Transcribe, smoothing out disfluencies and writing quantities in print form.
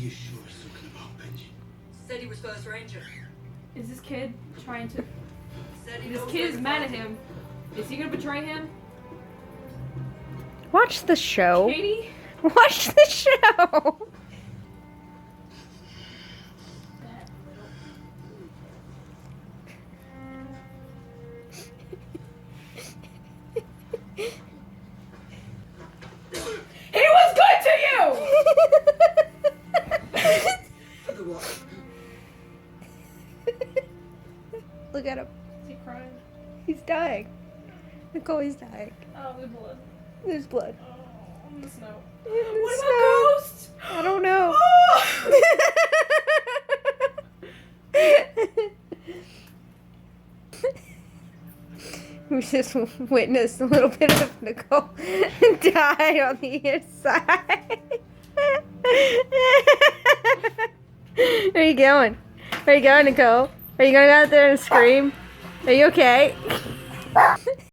you sure something about Benji? Said he was first ranger. Is this kid trying to... Said he This knows kid is where mad to at find him. Is he gonna betray him? Watch the show. Katie? Watch the show. He was good to you! For the what? Look at him. Is he crying? He's dying. Nicole, he's dying. Oh, the blood. There's blood. Oh, on the snow. In the What snow. about Ghost? I don't know. We just witnessed a little bit of Nicole die on the inside. Where are you going? Where are you going, Nicole? Are you gonna go out there and scream? Are you okay?